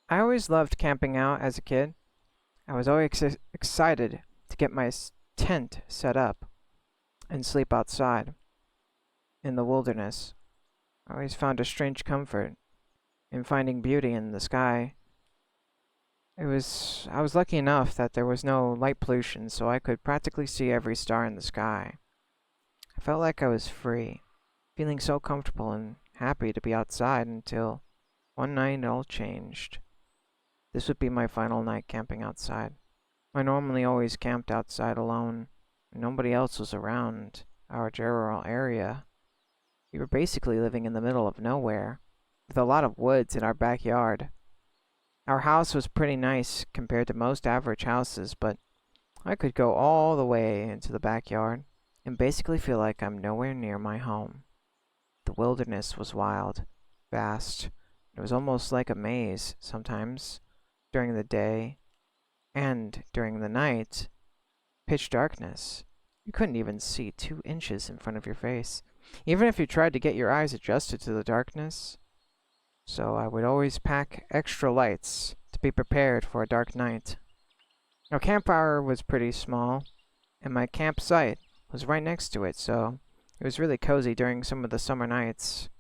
I always loved camping out as a kid. I was always excited to get my tent set up and sleep outside in the wilderness. I always found a strange comfort in finding beauty in the sky. I was lucky enough that there was no light pollution, so I could practically see every star in the sky. I felt like I was free, feeling so comfortable and happy to be outside until one night it all changed. This would be my final night camping outside. I normally always camped outside alone. Nobody else was around our general area. We were basically living in the middle of nowhere, with a lot of woods in our backyard. Our house was pretty nice compared to most average houses, but I could go all the way into the backyard and basically feel like I'm nowhere near my home. The wilderness was wild, vast. It was almost like a maze sometimes during the day, and during the night, pitch darkness. You couldn't even see 2 inches in front of your face, even if you tried to get your eyes adjusted to the darkness. So I would always pack extra lights to be prepared for a dark night. Our campfire was pretty small, and my campsite was right next to it, so it was really cozy during some of the summer nights.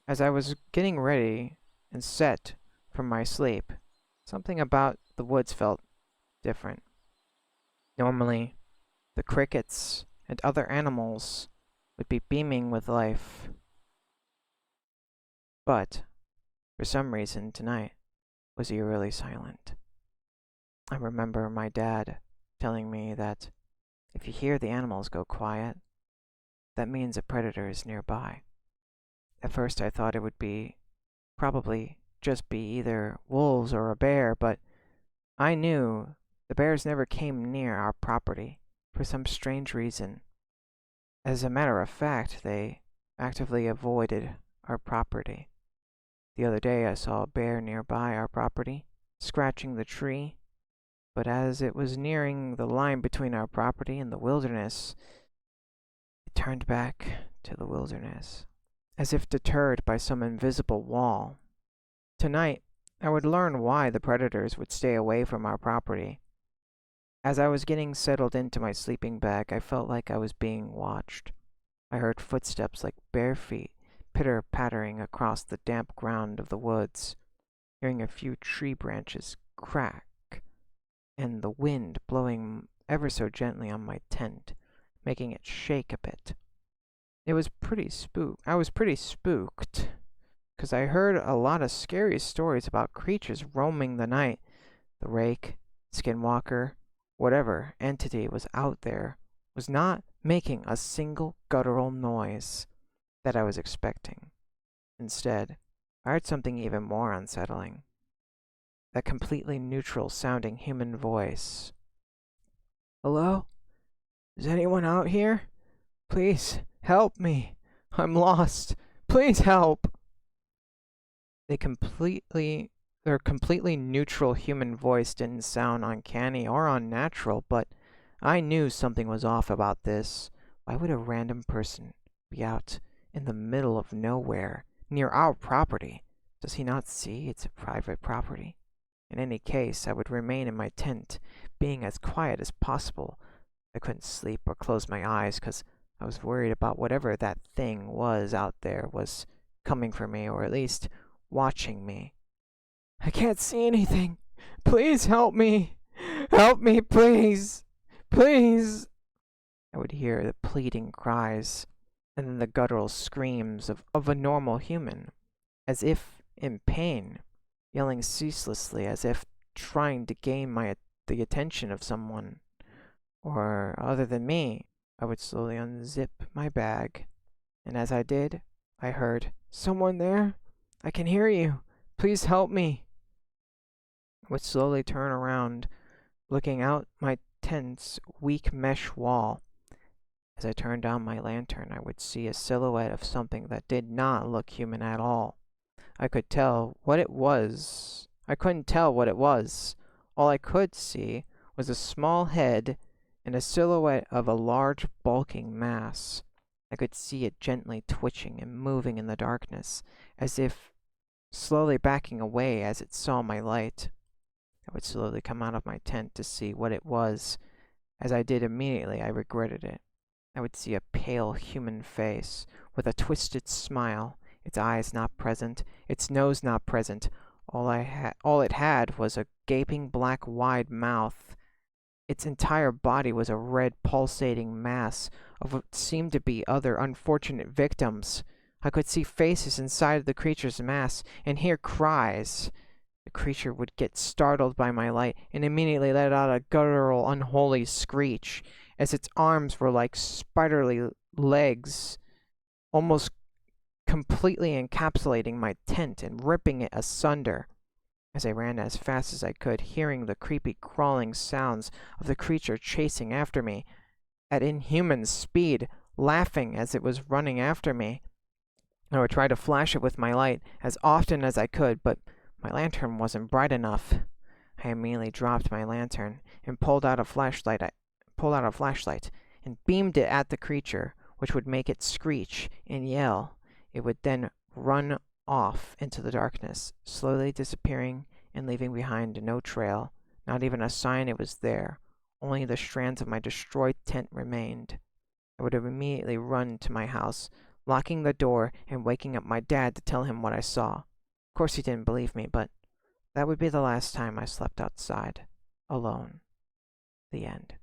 As I was getting ready and set for my sleep, something about the woods felt different. Normally, the crickets and other animals would be beaming with life, but for some reason tonight was eerily silent. I remember my dad telling me that if you hear the animals go quiet, that means a predator is nearby. At first I thought it would be probably just be either wolves or a bear, but I knew the bears never came near our property for some strange reason. As a matter of fact, they actively avoided our property. The other day I saw a bear nearby our property, scratching the tree, but as it was nearing the line between our property and the wilderness, it turned back to the wilderness, as if deterred by some invisible wall. Tonight, I would learn why the predators would stay away from our property. As I was getting settled into my sleeping bag, I felt like I was being watched. I heard footsteps like bare feet pitter-pattering across the damp ground of the woods, hearing a few tree branches crack, and the wind blowing ever so gently on my tent, making it shake a bit. I was pretty spooked, 'cause I heard a lot of scary stories about creatures roaming the night. The rake, skinwalker, whatever entity was out there was not making a single guttural noise that I was expecting. Instead, I heard something even more unsettling. That completely neutral sounding human voice. Hello? Is anyone out here? Please, help me. I'm lost. Please help. They completely Their completely neutral human voice didn't sound uncanny or unnatural, but I knew something was off about this. Why would a random person be out in the middle of nowhere near our property? Does he not see it's a private property? In any case, I would remain in my tent, being as quiet as possible. I couldn't sleep or close my eyes because I was worried about whatever that thing was out there was coming for me, or at least watching me. I can't see anything. Please help me. Help me, please. Please. I would hear the pleading cries and then the guttural screams of a normal human, as if in pain, yelling ceaselessly as if trying to gain the attention of someone or other than me. I would slowly unzip my bag, and as I did, I heard, "Someone there? I can hear you. Please help me." I would slowly turn around, looking out my tent's weak mesh wall. As I turned on my lantern, I would see a silhouette of something that did not look human at all. I could tell what it was. I couldn't tell what it was. All I could see was a small head and a silhouette of a large bulking mass. I could see it gently twitching and moving in the darkness, as if slowly backing away as it saw my light. I would slowly come out of my tent to see what it was. As I did immediately, I regretted it. I would see a pale human face with a twisted smile, its eyes not present, its nose not present. All it had was a gaping black wide mouth. Its entire body was a red pulsating mass of what seemed to be other unfortunate victims. I could see faces inside of the creature's mass and hear cries. The creature would get startled by my light and immediately let out a guttural, unholy screech, as its arms were like spiderly legs, almost completely encapsulating my tent and ripping it asunder. As I ran as fast as I could, hearing the creepy crawling sounds of the creature chasing after me at inhuman speed, laughing as it was running after me. I would try to flash it with my light as often as I could, but my lantern wasn't bright enough. I immediately dropped my lantern and pulled out a flashlight and beamed it at the creature, which would make it screech and yell. It would then run off into the darkness, slowly disappearing and leaving behind no trail, not even a sign it was there. Only the strands of my destroyed tent remained. I would have immediately run to my house, locking the door and waking up my dad to tell him what I saw. Of course he didn't believe me, but that would be the last time I slept outside, alone. The end.